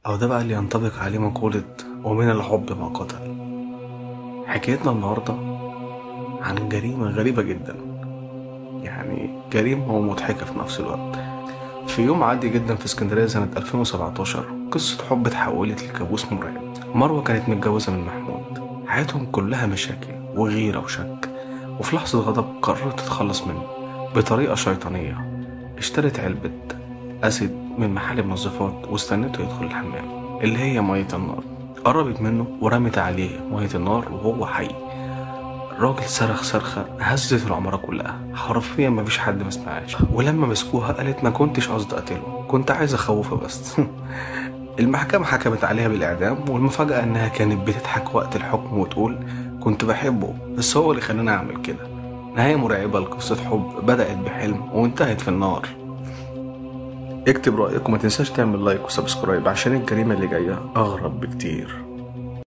أو ده بقى اللي ينطبق عليه مقولة ومن الحب ما قتل. حكايتنا النهاردة عن جريمة غريبة جدا، يعني جريمة ومضحكة في نفس الوقت. في يوم عادي جدا في اسكندرية سنة 2017 قصة حب اتحولت لكابوس مرعب. مروة كانت متجوزة من محمود، حياتهم كلها مشاكل وغيرة وشك، وفي لحظة غضب قررت تتخلص منه بطريقة شيطانية. اشترت علبة أسيد من محل منظفات واستنته يدخل الحمام اللي هي مية النار. قربت منه ورمت عليه مية النار وهو حي. الراجل صرخ صرخة هزت العمارة كلها، حرفيا مفيش حد ما سمعهاش. ولما مسكوها قالت ما كنتش قصدي اقتله، كنت عايز اخوفه بس. المحكمة حكمت عليها بالإعدام، والمفاجأة إنها كانت بتضحك وقت الحكم وتقول كنت بحبه بس هو اللي خلاني أعمل كده. نهاية مرعبة لقصة حب بدأت بحلم وانتهت في النار. اكتب رأيك وما تنساش تعمل لايك وسبسكرايب عشان الجريمة اللي جاية أغرب بكتير.